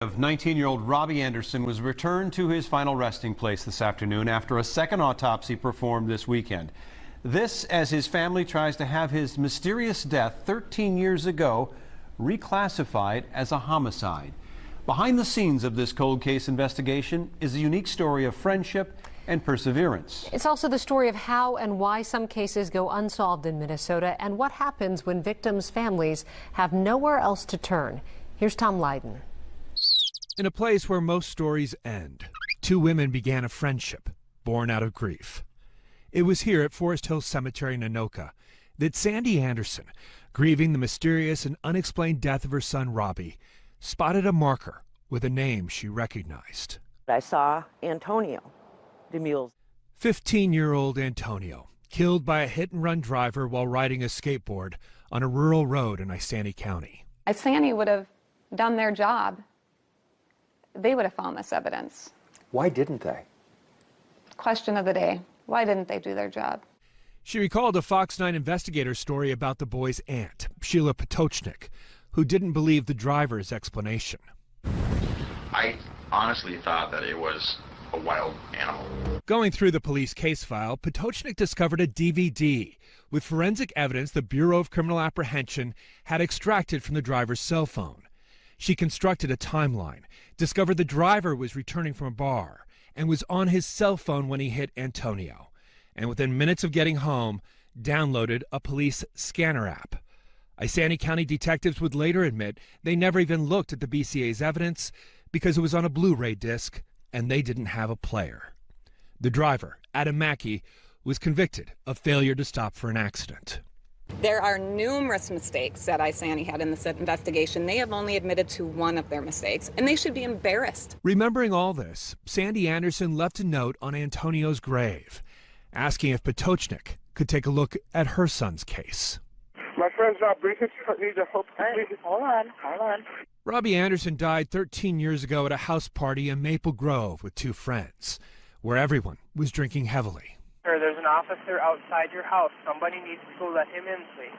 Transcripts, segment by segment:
Of 19-year-old Robbie Anderson was returned to his final resting place this afternoon after a second autopsy performed this weekend. This as his family tries to have his mysterious death 13 years ago reclassified as a homicide. Behind the scenes of this cold case investigation is a unique story of friendship and perseverance. It's also the story of how and why some cases go unsolved in Minnesota and what happens when victims' families have nowhere else to turn. Here's Tom Lydon. In a place where most stories end, two women began a friendship born out of grief. It was here at Forest Hill Cemetery in Anoka that Sandy Anderson, grieving the mysterious and unexplained death of her son Robbie, spotted a marker with a name she recognized. I saw Antonio, the mule. 15-year-old Antonio, killed by a hit-and-run driver while riding a skateboard on a rural road in Isanti County. Isanti would have done their job. They would have found this evidence. Why didn't they? Question of the day. Why didn't they do their job? She recalled a Fox 9 investigator story about the boy's aunt, Sheila Potochnik, who didn't believe the driver's explanation. I honestly thought that it was a wild animal. Going through the police case file, Potochnik discovered a DVD with forensic evidence the Bureau of Criminal Apprehension had extracted from the driver's cell phone. She constructed a timeline, discovered the driver was returning from a bar and was on his cell phone when he hit Antonio, and within minutes of getting home, downloaded a police scanner app. Isanti County detectives would later admit they never even looked at the BCA's evidence because it was on a Blu-ray disc and they didn't have a player. The driver, Adam Mackey, was convicted of failure to stop for an accident. There are numerous mistakes that Isanti had in this investigation. They have only admitted to one of their mistakes, and they should be embarrassed. Remembering all this, Sandy Anderson left a note on Antonio's grave, asking if Potochnik could take a look at her son's case. My friend's not breathing. Need to hope. Hold on. Robbie Anderson died 13 years ago at a house party in Maple Grove with two friends, where everyone was drinking heavily. Sir, there's an officer outside your house. Somebody needs to go let him in, please.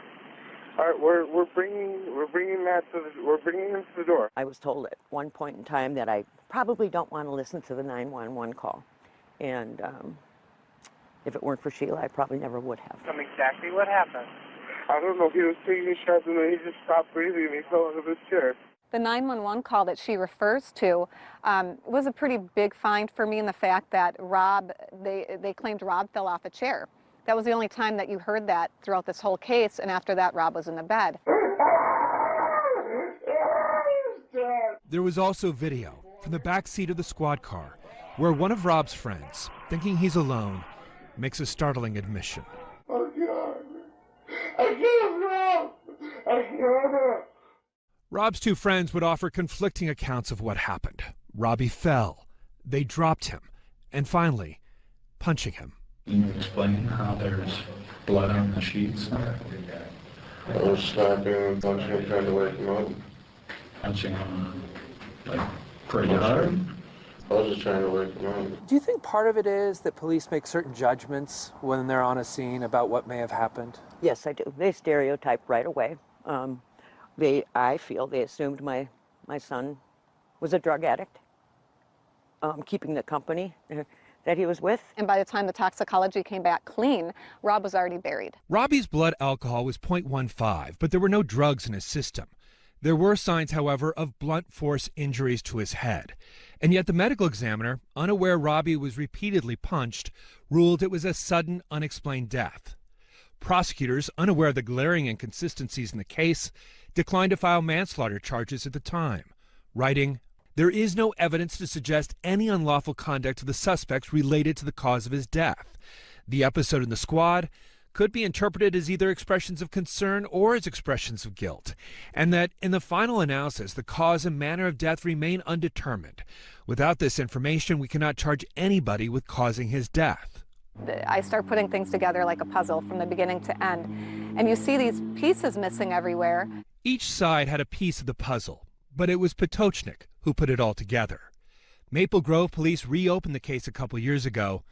All right, we're bringing him to the door. I was told at one point in time that I probably don't want to listen to the 911 call. And if it weren't for Sheila, I probably never would have. Tell me exactly what happened. I don't know. He was taking shots and then he just stopped breathing and he fell out of his chair. The 911 call that she refers to was a pretty big find for me in the fact that they claimed Rob fell off a chair. That was the only time that you heard that throughout this whole case, and after that, Rob was in the bed. There was also video from the back seat of the squad car where one of Rob's friends, thinking he's alone, makes a startling admission. Oh, God. I can't, Rob. I can't. Rob's two friends would offer conflicting accounts of what happened. Robbie fell, they dropped him, and finally, punching him. Can you explain how there's blood on the sheets? I was slapping and punching him, trying to wake him up. Punching him, like, pretty hard? I was just trying to wake him up. Do you think part of it is that police make certain judgments when they're on a scene about what may have happened? Yes, I do. They stereotype right away. I feel they assumed my son was a drug addict, keeping the company that he was with. And by the time the toxicology came back clean, Rob was already buried. Robbie's blood alcohol was 0.15, but there were no drugs in his system. There were signs, however, of blunt force injuries to his head. And yet the medical examiner, unaware Robbie was repeatedly punched, ruled it was a sudden, unexplained death. Prosecutors, unaware of the glaring inconsistencies in the case, declined to file manslaughter charges at the time, writing, "There is no evidence to suggest any unlawful conduct of the suspects related to the cause of his death. The episode in the squad could be interpreted as either expressions of concern or as expressions of guilt, and that in the final analysis, the cause and manner of death remain undetermined. Without this information, we cannot charge anybody with causing his death." I start putting things together like a puzzle from the beginning to end, and you see these pieces missing everywhere. Each side had a piece of the puzzle, but it was Potochnik who put it all together. Maple Grove police reopened the case a couple years ago,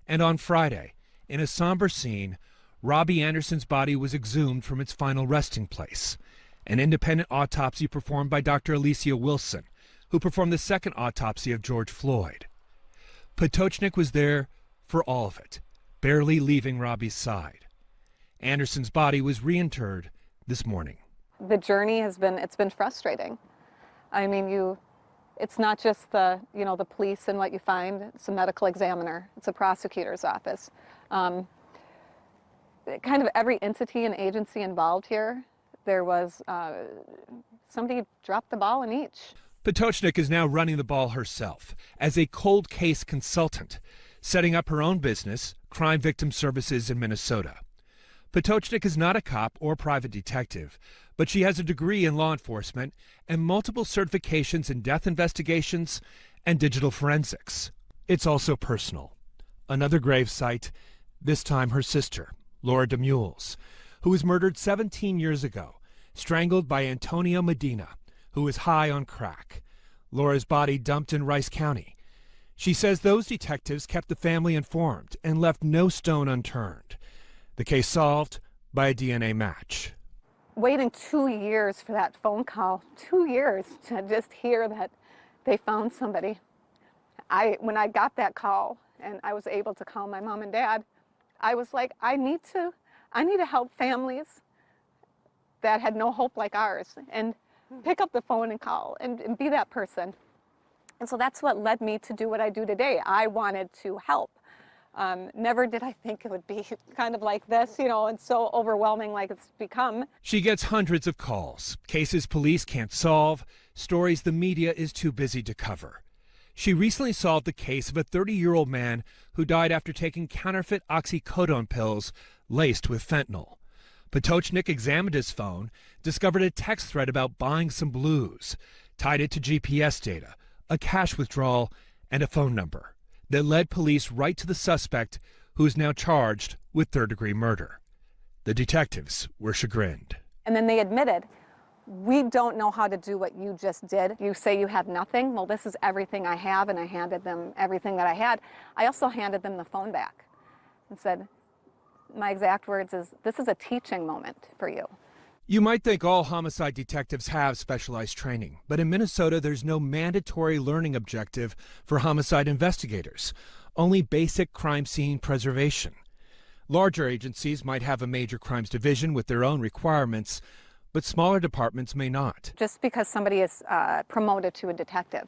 and on Friday, in a somber scene, Robbie Anderson's body was exhumed from its final resting place. An independent autopsy performed by Dr. Alicia Wilson, who performed the second autopsy of George Floyd. Potocznik was there for all of it, barely leaving Robbie's side. Anderson's body was reinterred this morning. The journey it's been frustrating. I mean, it's not just the police and what you find. It's a medical examiner. It's a prosecutor's office. Kind of every entity and agency involved here, there was somebody dropped the ball in each. Potocznik is now running the ball herself as a cold case consultant, setting up her own business, Crime Victim Services in Minnesota. Potocznik is not a cop or private detective, but she has a degree in law enforcement and multiple certifications in death investigations and digital forensics. It's also personal. Another grave site, this time her sister, Laura DeMules, who was murdered 17 years ago, strangled by Antonio Medina, who was high on crack. Laura's body dumped in Rice County. She says those detectives kept the family informed and left no stone unturned. The case solved by a DNA match. Waiting 2 years for that phone call, 2 years to just hear that they found somebody. When I got that call and I was able to call my mom and dad, I was like, I need to help families that had no hope like ours, and pick up the phone and call and be that person. And so that's what led me to do what I do today. I wanted to help. Never did I think it would be kind of like this, and so overwhelming like it's become. She gets hundreds of calls, cases police can't solve, stories the media is too busy to cover. She recently solved the case of a 30-year-old man who died after taking counterfeit oxycodone pills laced with fentanyl. Potocznik examined his phone, discovered a text thread about buying some blues, tied it to GPS data, a cash withdrawal, and a phone number that led police right to the suspect, who is now charged with third-degree murder. The detectives were chagrined. And then they admitted, we don't know how to do what you just did. You say you have nothing. Well, this is everything I have, and I handed them everything that I had. I also handed them the phone back and said, my exact words is, this is a teaching moment for you. You might think all homicide detectives have specialized training, but in Minnesota, there's no mandatory learning objective for homicide investigators, only basic crime scene preservation. Larger agencies might have a major crimes division with their own requirements, but smaller departments may not. Just because somebody is promoted to a detective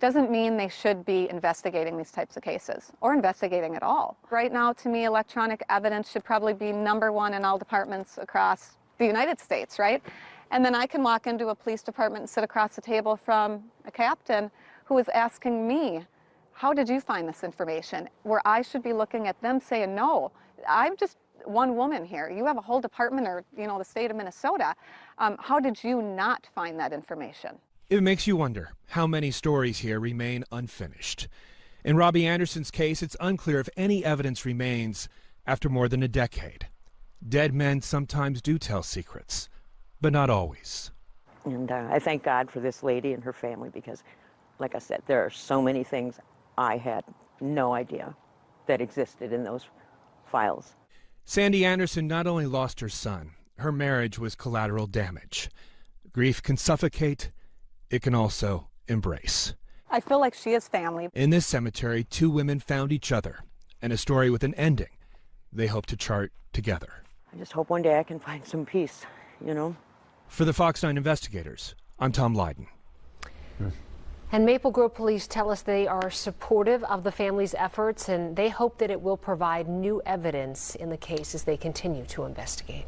doesn't mean they should be investigating these types of cases or investigating at all. Right now, to me, electronic evidence should probably be #1 in all departments across the United States, right? And then I can walk into a police department and sit across the table from a captain who is asking me, how did you find this information? Where I should be looking at them saying, no, I'm just one woman here. You have a whole department, or the state of Minnesota. How did you not find that information? It makes you wonder how many stories here remain unfinished. In Robbie Anderson's case, it's unclear if any evidence remains after more than a decade. Dead men sometimes do tell secrets, but not always. And I thank God for this lady and her family, because, like I said, there are so many things I had no idea that existed in those files. Sandy Anderson not only lost her son, her marriage was collateral damage. Grief can suffocate, it can also embrace. I feel like she is family. In this cemetery, 2 women found each other, and a story with an ending they hope to chart together. I just hope one day I can find some peace, For the Fox 9 investigators, I'm Tom Lydon. And Maple Grove police tell us they are supportive of the family's efforts, and they hope that it will provide new evidence in the case as they continue to investigate.